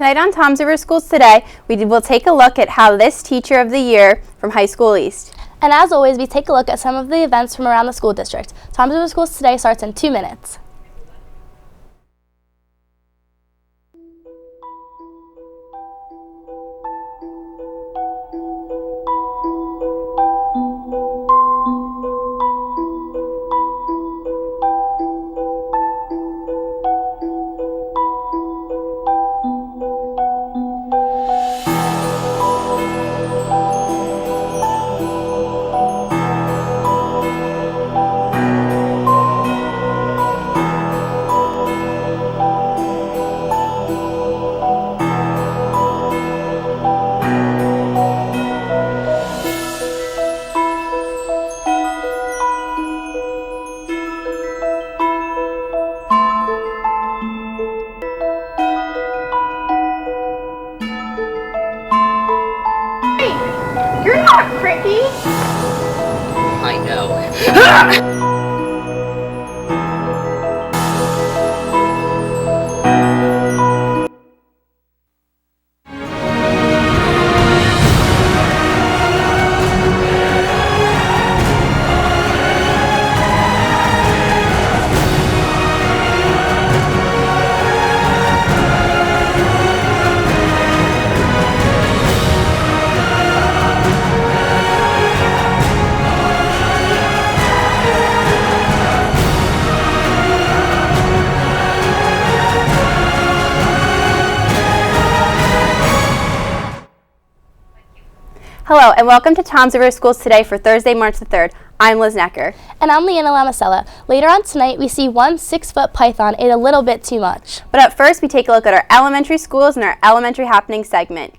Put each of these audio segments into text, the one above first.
Tonight on Tom's River Schools Today, we will take a look at how this Teacher of the Year from High School East. And as always, we take a look at some of the events from around the school district. Tom's River Schools Today starts in 2 minutes. You're not Cricky! I know. Hello, and welcome to Tom's River Schools Today for Thursday, March the 3rd. I'm Liz Necker. And I'm Leanna Lamasella. Later on tonight, we see one 6-foot python ate a little bit too much. But up first, we take a look at our elementary schools and our elementary happening segment.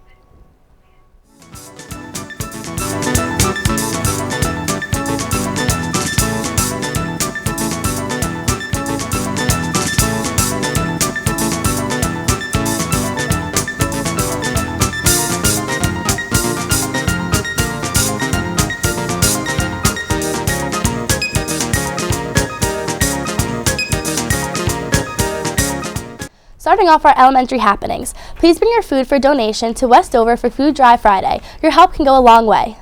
Starting off our elementary happenings, please bring your food for donation to Westover for Food Drive Friday. Your help can go a long way.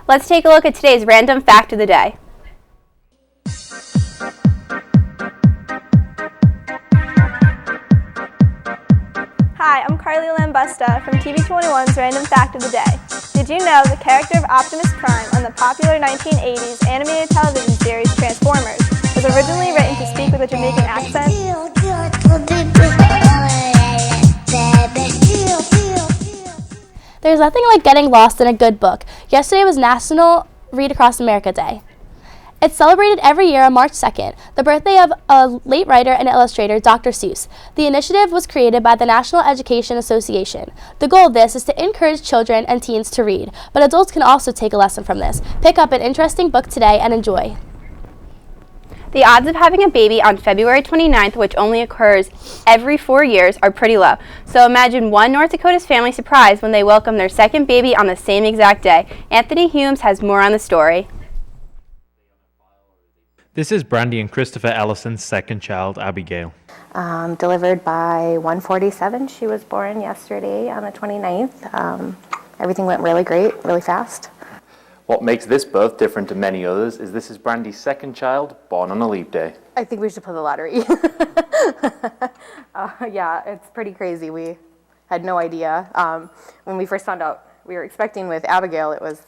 Let's take a look at today's random fact of the day. Hi, I'm Carly Lambusta from TV21's Random Fact of the Day. Did you know the character of Optimus Prime on the popular 1980s animated television series Transformers was originally written to speak with a Jamaican accent? There's nothing like getting lost in a good book. Yesterday was National Read Across America Day. It's celebrated every year on March 2nd, the birthday of a late writer and illustrator, Dr. Seuss. The initiative was created by the National Education Association. The goal of this is to encourage children and teens to read, but adults can also take a lesson from this. Pick up an interesting book today and enjoy. The odds of having a baby on February 29th, which only occurs every 4 years, are pretty low. So imagine one North Dakota's family surprise when they welcome their second baby on the same exact day. Anthony Humes has more on the story. This is Brandy and Christopher Ellison's second child, Abigail. Delivered by 1:47. She was born yesterday on the 29th. Everything went really great, really fast. What makes this birth different to many others is this is Brandy's second child, born on a leap day. I think we should play the lottery. Yeah, it's pretty crazy. We had no idea. When we first found out we were expecting with Abigail, it was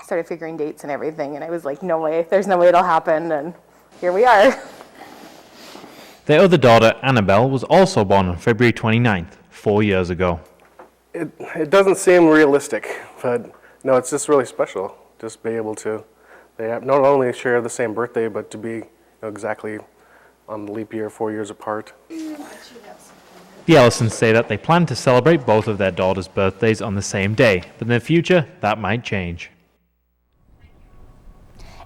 started figuring dates and everything, and I was like, no way, there's no way it'll happen, and here we are. Their other daughter, Annabelle, was also born on February 29th, 4 years ago. It doesn't seem realistic, but no, it's just really special. Just be able to, they have not only share the same birthday, but to be exactly on the leap year, 4 years apart. The Ellisons say that they plan to celebrate both of their daughters' birthdays on the same day, but in the future, that might change.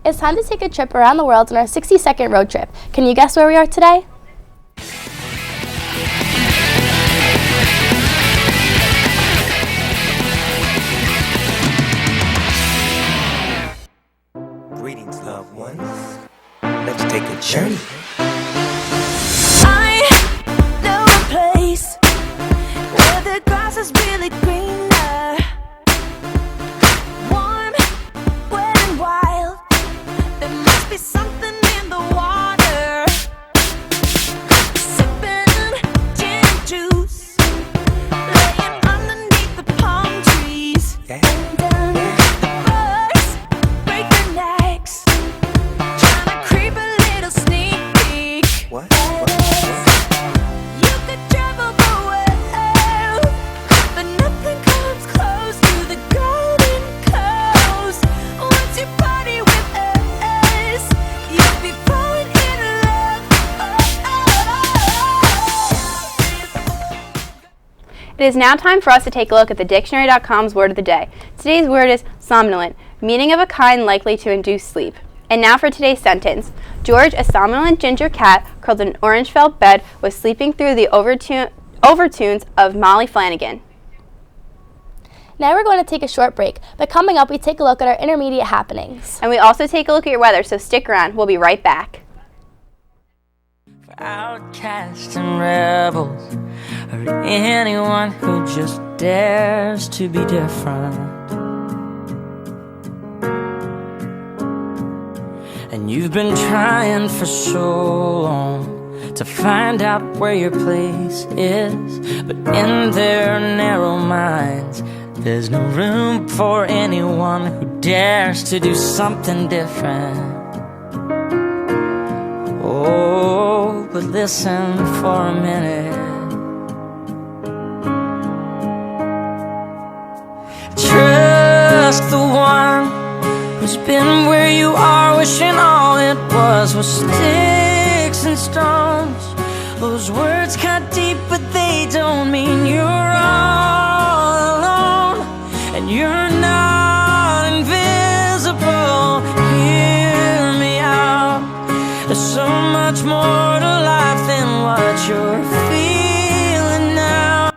It's time to take a trip around the world on our 60-second road trip. Can you guess where we are today? Greetings, loved ones. Let's take a journey. I know a place grass is really greener. Warm, wet and wild. There must be something in the water. Sipping gin and juice, laying underneath the palm trees. Yeah. The birds break their necks, trying to creep a little sneak peek. What? You could travel the world, but nothing comes close to the Golden Coast. Once you party with us, you'll be falling in love. It is now time for us to take a look at the dictionary.com's word of the day. Today's word is somnolent, meaning of a kind likely to induce sleep. And now for today's sentence. George, a somnolent ginger cat, curled in an orange felt bed, was sleeping through the overtones of Molly Flanagan. Now we're going to take a short break, but coming up we take a look at our intermediate happenings. And we also take a look at your weather, so stick around. We'll be right back. For outcasts and rebels, or anyone who just dares to be different. And you've been trying for so long to find out where your place is, but in their narrow minds there's no room for anyone who dares to do something different. Oh, but listen for a minute. Trust the one who's been where you are, wishing all it was sticks and stones. Those words cut deep, but they don't mean you're all alone. And you're not invisible. Hear me out. There's so much more to life than what you're feeling now.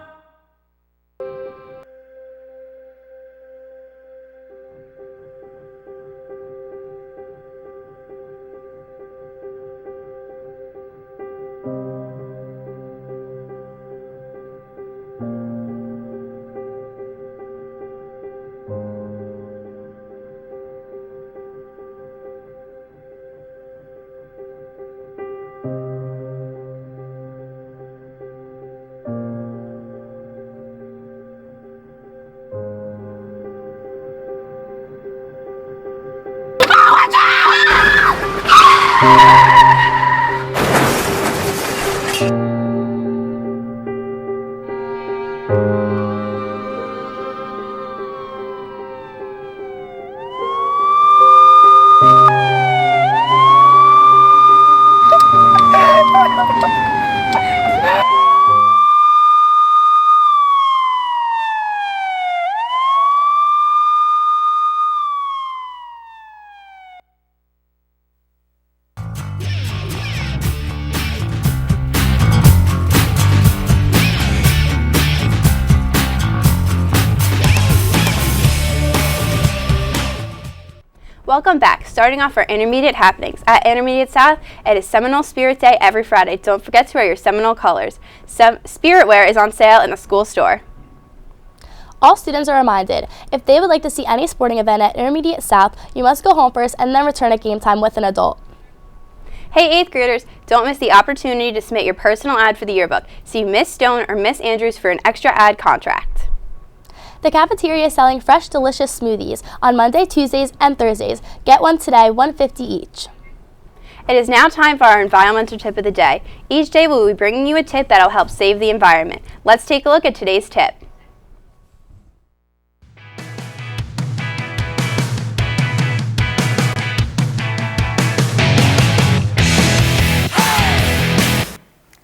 Welcome back. Starting off our intermediate happenings. At Intermediate South, it is Seminole Spirit Day every Friday. Don't forget to wear your Seminole colors. Spirit wear is on sale in the school store. All students are reminded, if they would like to see any sporting event at Intermediate South, you must go home first and then return at game time with an adult. Hey 8th graders, don't miss the opportunity to submit your personal ad for the yearbook. See Miss Stone or Miss Andrews for an extra ad contract. The cafeteria is selling fresh, delicious smoothies on Monday, Tuesdays, and Thursdays. Get one today, $1.50 each. It is now time for our environmental tip of the day. Each day we'll be bringing you a tip that will help save the environment. Let's take a look at today's tip.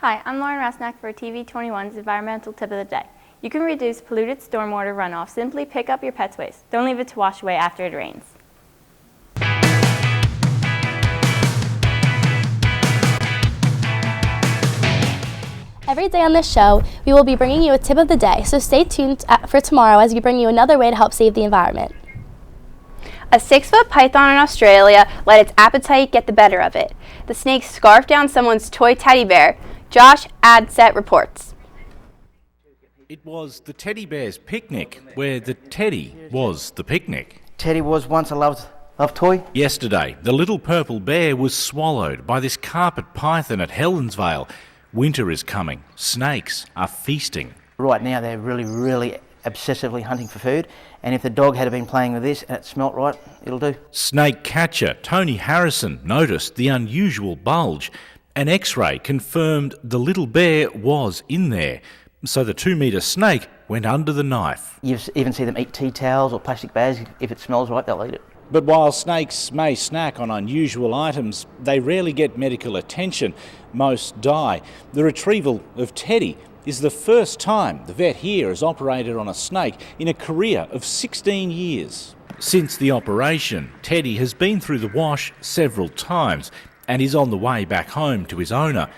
Hi, I'm Lauren Rasnack for TV21's Environmental Tip of the Day. You can reduce polluted stormwater runoff. Simply pick up your pet's waste. Don't leave it to wash away after it rains. Every day on this show, we will be bringing you a tip of the day, so stay tuned for tomorrow as we bring you another way to help save the environment. A 6-foot python in Australia let its appetite get the better of it. The snake scarfed down someone's toy teddy bear. Josh Adset reports. It was the teddy bear's picnic, where the teddy was the picnic. Teddy was once a loved toy. Yesterday, the little purple bear was swallowed by this carpet python at Helensvale. Winter is coming. Snakes are feasting. Right now they're really obsessively hunting for food, and if the dog had been playing with this and it smelt right, it'll do. Snake catcher Tony Harrison noticed the unusual bulge. An X-ray confirmed the little bear was in there, so the 2-metre snake went under the knife. You even see them eat tea towels or plastic bags. If it smells right, they'll eat it. But while snakes may snack on unusual items, they rarely get medical attention. Most die. The retrieval of Teddy is the first time the vet here has operated on a snake in a career of 16 years. Since the operation, Teddy has been through the wash several times and is on the way back home to his owner.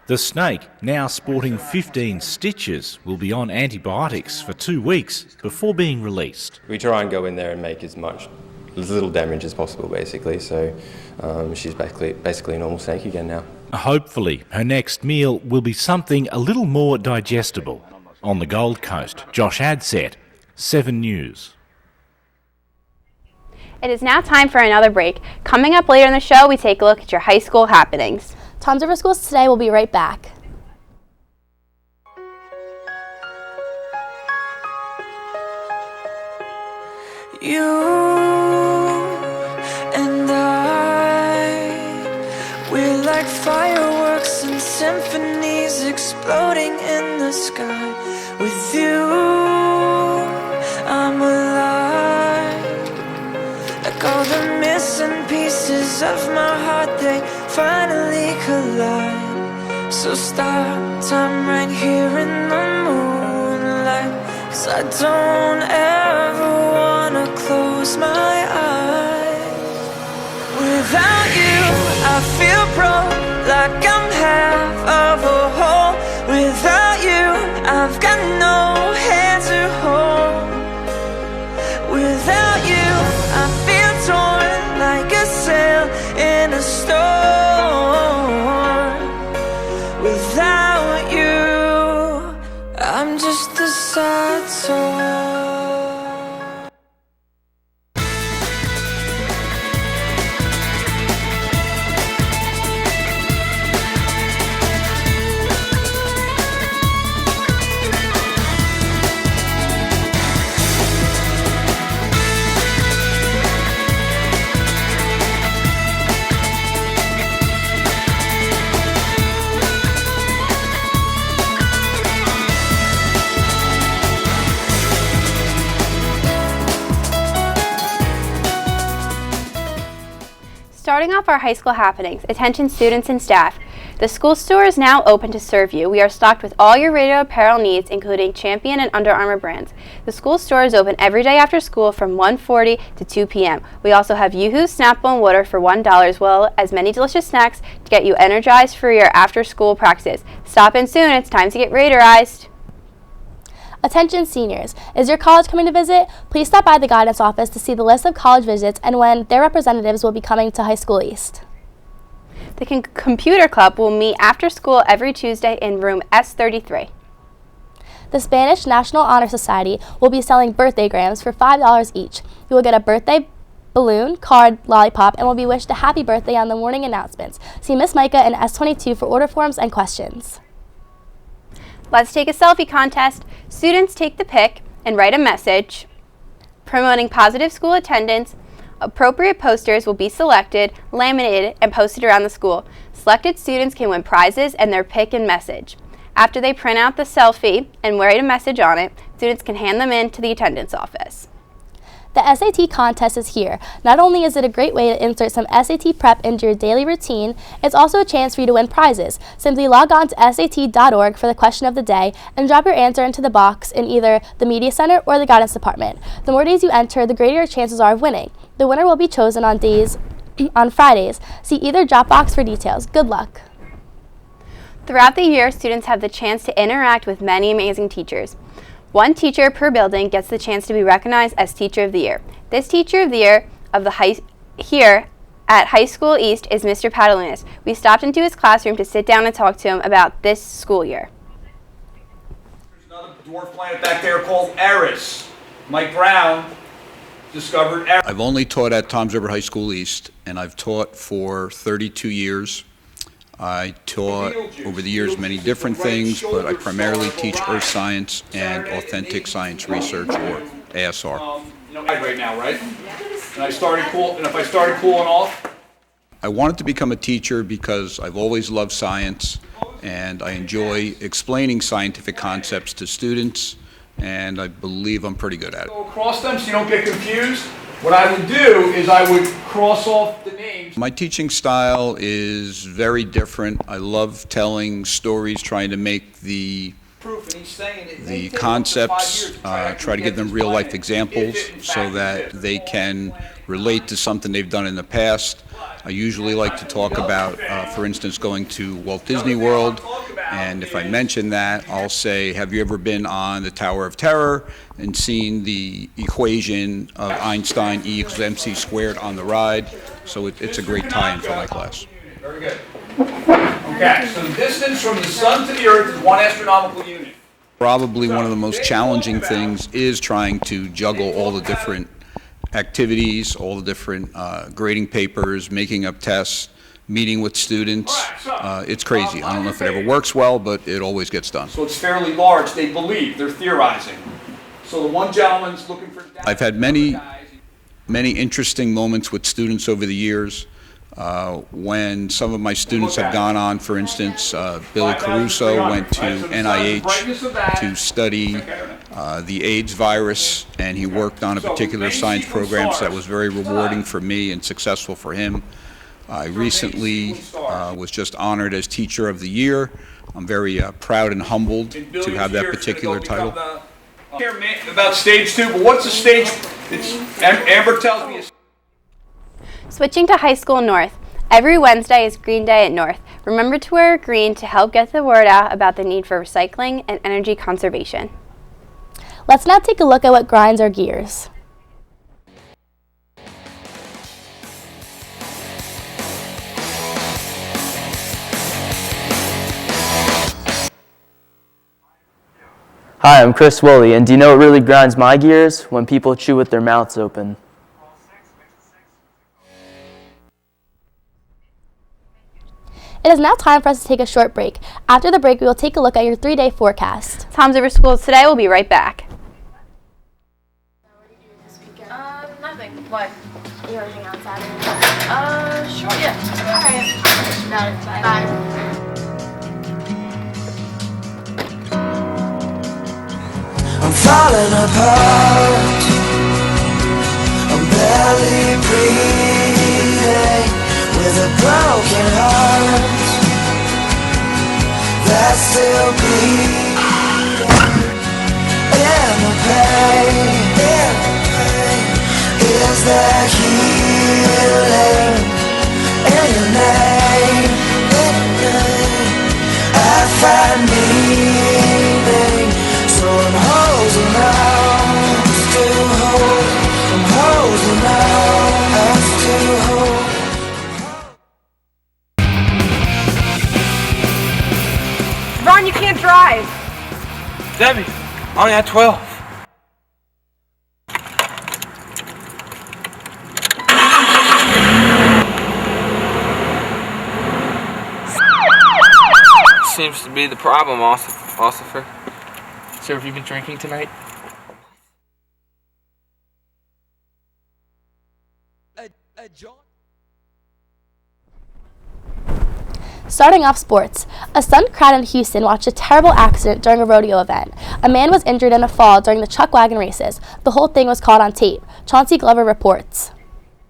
The snake, now sporting 15 stitches, will be on antibiotics for 2 weeks before being released. We try and go in there and make as little damage as possible, basically, so she's basically a normal snake again now. Hopefully, her next meal will be something a little more digestible. On the Gold Coast, Josh Adsett, 7 News. It is now time for another break. Coming up later in the show, we take a look at your high school happenings. Tom's River Schools Today will be right back. You and I, we're like fireworks and symphonies exploding in the sky. With you, I'm alive. Like all the missing pieces of my heart, they finally collide. So stop time right here in the moonlight, 'cause I don't ever wanna close my eyes. Without you, I feel broke, like I'm half of a whole. Without you, I've got no hand to hold. Without you, I feel torn like a sail in a storm. Without you, I'm just a sad soul. Starting off our high school happenings, attention students and staff. The school store is now open to serve you. We are stocked with all your radio apparel needs, including Champion and Under Armour brands. The school store is open every day after school from 1:40 to 2 p.m. We also have Yoo-Hoo, Snapple, and water for $1, as well as many delicious snacks to get you energized for your after-school practices. Stop in soon. It's time to get Raiderized. Attention seniors, is your college coming to visit? Please stop by the guidance office to see the list of college visits and when their representatives will be coming to High School East. The Computer Club will meet after school every Tuesday in room S33. The Spanish National Honor Society will be selling birthday grams for $5 each. You will get a birthday balloon, card, lollipop, and will be wished a happy birthday on the morning announcements. See Miss Micah in S22 for order forms and questions. Let's take a selfie contest. Students take the pic and write a message promoting positive school attendance. Appropriate posters will be selected, laminated, and posted around the school. Selected students can win prizes and their pic and message. After they print out the selfie and write a message on it, students can hand them in to the attendance office. The SAT contest is here. Not only is it a great way to insert some SAT prep into your daily routine, it's also a chance for you to win prizes. Simply log on to SAT.org for the question of the day and drop your answer into the box in either the Media Center or the Guidance Department. The more days you enter, the greater your chances are of winning. The winner will be chosen on Fridays. See either Dropbox for details. Good luck. Throughout the year, students have the chance to interact with many amazing teachers. One teacher per building gets the chance to be recognized as Teacher of the Year. This Teacher of the Year of the here at High School East is Mr. Patalunas. We stopped into his classroom to sit down and talk to him about this school year. Another dwarf planet back there called Eris. Mike Brown discovered Eris. I've only taught at Toms River High School East, and I've taught for 32 years. I taught over the years many different things, but I primarily teach earth science and authentic science research, or ASR. Right now, right? And if I started cooling off. I wanted to become a teacher because I've always loved science, and I enjoy explaining scientific concepts to students, and I believe I'm pretty good at it. Go across them so you don't get confused. What I would do is I would cross off the names. My teaching style is very different. I love telling stories, trying to make the concepts, try to give them real life examples so that they can relate to something they've done in the past. I usually like to talk about, for instance, going to Walt Disney World, and if I mention that, I'll say, have you ever been on the Tower of Terror and seen the equation of Einstein E equals MC squared on the ride? So it's a great tie-in for my class. Very good. Okay, so the distance from the sun to the earth is 1 astronomical unit. Probably one of the most challenging things is trying to juggle all the different activities, all the different grading papers, making up tests, meeting with students. It's crazy. I don't know if it ever works well, but it always gets done. So it's fairly large, they believe, they're theorizing. So the one gentleman's looking for... I've had many interesting moments with students over the years. When some of my students have gone on, for instance, Billy Caruso went to NIH to study the AIDS virus, and he worked on a particular science program, so that was very rewarding for me and successful for him. I recently was just honored as Teacher of the Year. I'm very proud and humbled to have that particular title. About stage 2, but what's the stage? Amber tells me. Switching to high school North. Every Wednesday is Green Day at North. Remember to wear green to help get the word out about the need for recycling and energy conservation. Let's now take a look at what grinds our gears. Hi, I'm Chris Woolley, and do you know what really grinds my gears? When people chew with their mouths open. It is now time for us to take a short break. After the break, we will take a look at your 3-day forecast. Toms River Schools Today will be right back. Nothing. What? You have anything on Saturday? Sure, yeah. Alright. Bye. I'm falling apart. I'm barely breathing with a broken heart that still beats. And the pain is there healing in your name. I find meaning, so I'm holding on, still hold. I'm holding on, I'm still hold. Ron, you can't drive. Debbie, only at 12. Seems to be the problem, Ossifer. So have you been drinking tonight? Starting off sports, a stunned crowd in Houston watched a terrible accident during a rodeo event. A man was injured in a fall during the chuck wagon races. The whole thing was caught on tape. Chauncey Glover reports.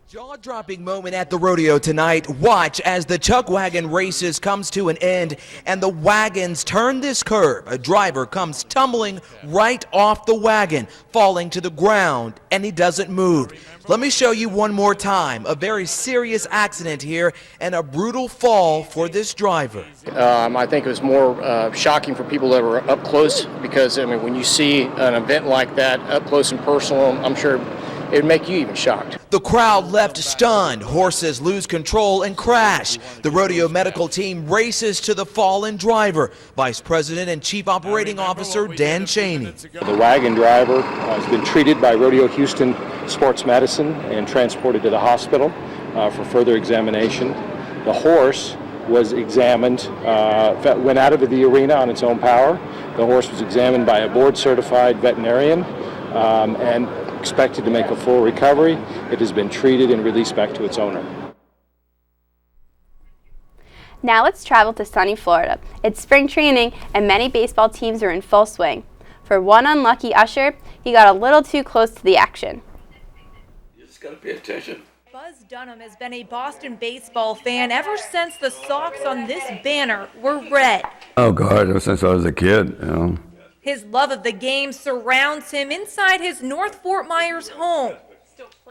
Jaw-dropping moment at the rodeo tonight. Watch as the chuck wagon races comes to an end and the wagons turn this curve. A driver comes tumbling right off the wagon, falling to the ground, and he doesn't move. Let me show you one more time. A very serious accident here and a brutal fall for this driver. I think it was more shocking for people that were up close because, I mean, when you see an event like that up close and personal, I'm sure it'd make you even shocked. The crowd left stunned. Horses lose control and crash. The rodeo medical team races to the fallen driver. Vice President and Chief Operating Officer Dan Cheney. The wagon driver has been treated by Rodeo Houston Sports Medicine and transported to the hospital for further examination. The horse was examined, went out of the arena on its own power. The horse was examined by a board-certified veterinarian and expected to make a full recovery. It has been treated and released back to its owner. Now let's travel to sunny Florida. It's spring training and many baseball teams are in full swing. For one unlucky usher, he got a little too close to the action. You just gotta pay attention. Buzz Dunham has been a Boston baseball fan ever since the socks on this banner were red. Oh God, ever since I was a kid, you know. His love of the game surrounds him inside his North Fort Myers home.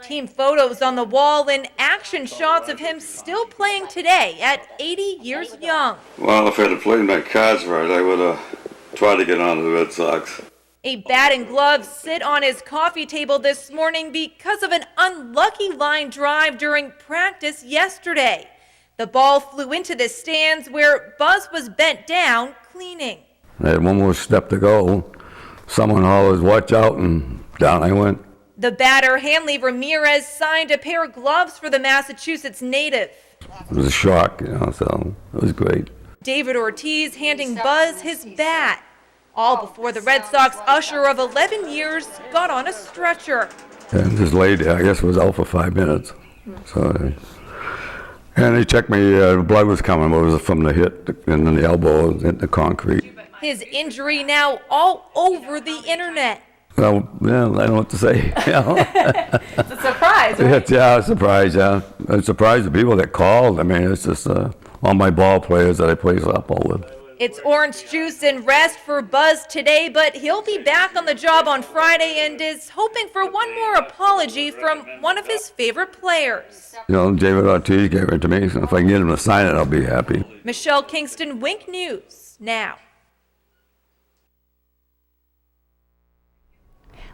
Team photos on the wall and action shots of him still playing today at 80 years young. Well, if I had played my cards right, I would have tried to get onto the Red Sox. A bat and gloves sit on his coffee table this morning because of an unlucky line drive during practice yesterday. The ball flew into the stands where Buzz was bent down cleaning. I had one more step to go. Someone always watch out, and down I went. The batter, Hanley Ramirez, signed a pair of gloves for the Massachusetts native. It was a shock, you know, so it was great. David Ortiz handing Buzz his bat, all before the Red Sox usher of 11 years got on a stretcher. And this lady, I guess, was out for 5 minutes. So, and they checked me, blood was coming, but it was from the hit and then the elbow and the concrete. His injury now all over the internet. Well, yeah, I don't know what to say. You know? It's a surprise, right? Yeah, a surprise, yeah. I'm surprised the people that called. I mean, it's just all my ball players that I play softball with. It's orange juice and rest for Buzz today, but he'll be back on the job on Friday and is hoping for one more apology from one of his favorite players. You know, David Ortiz gave it to me, so if I can get him to sign it, I'll be happy. Michelle Kingston, Wink News, now.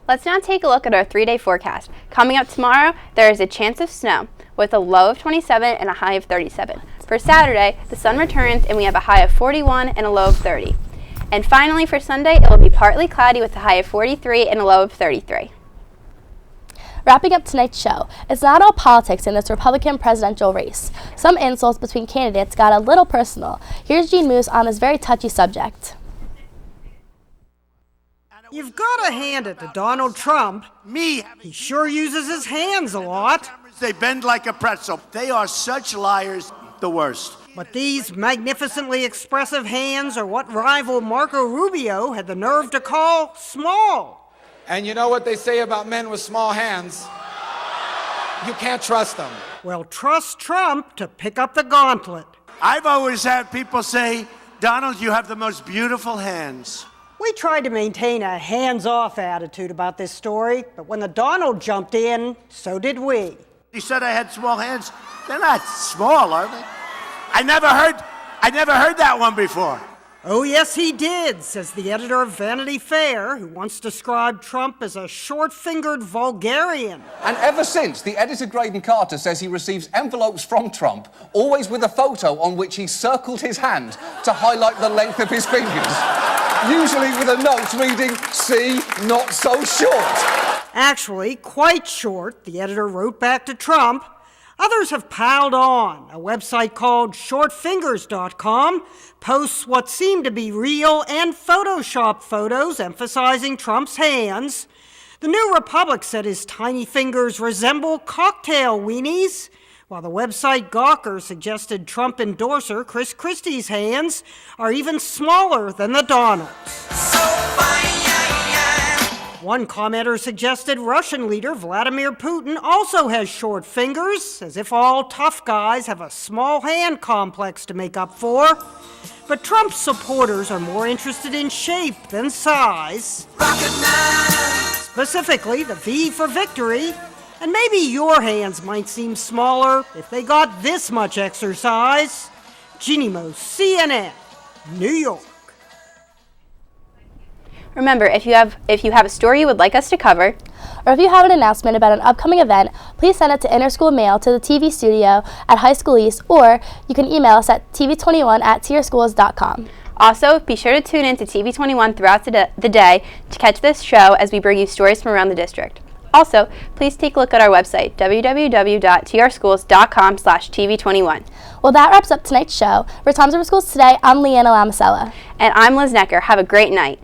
Let's now take a look at our 3-day forecast. Coming up tomorrow, there is a chance of snow with a low of 27 and a high of 37. For Saturday, the sun returns and we have a high of 41 and a low of 30. And finally for Sunday, it will be partly cloudy with a high of 43 and a low of 33. Wrapping up tonight's show, it's not all politics in this Republican presidential race. Some insults between candidates got a little personal. Here's Gene Moose on this very touchy subject. You've got to hand it to Donald Trump. He sure uses his hands a lot. They bend like a pretzel. They are such liars, the worst. But these magnificently expressive hands are what rival Marco Rubio had the nerve to call small. And you know what they say about men with small hands? You can't trust them. Well, trust Trump to pick up the gauntlet. I've always had people say, Donald, you have the most beautiful hands. We tried to maintain a hands-off attitude about this story, but when the Donald jumped in, so did we. He said I had small hands. They're not small, are they? I never heard that one before. Oh, yes, he did, says the editor of Vanity Fair, who once described Trump as a short-fingered vulgarian. And ever since, the editor Graydon Carter says he receives envelopes from Trump, always with a photo on which he circled his hand to highlight the length of his fingers. Usually with a note reading, "See, not so short." Actually, quite short, the editor wrote back to Trump. Others have piled on. A website called shortfingers.com posts what seem to be real and Photoshop photos emphasizing Trump's hands. The New Republic said his tiny fingers resemble cocktail weenies, while the website Gawker suggested Trump endorser Chris Christie's hands are even smaller than the Donald's. One commenter suggested Russian leader Vladimir Putin also has short fingers, as if all tough guys have a small hand complex to make up for. But Trump's supporters are more interested in shape than size. Specifically, the V for victory. And maybe your hands might seem smaller if they got this much exercise. Jeannie Mo, CNN, New York. Remember, if you have a story you would like us to cover, or if you have an announcement about an upcoming event, please send it to Interschool Mail to the TV studio at High School East, or you can email us at tv21@trschools.com. Also, be sure to tune in to TV21 throughout the day to catch this show as we bring you stories from around the district. Also, please take a look at our website, www.trschools.com/TV21. Well, that wraps up tonight's show. For Times Over Schools Today, I'm Leanna Lamasella. And I'm Liz Necker. Have a great night.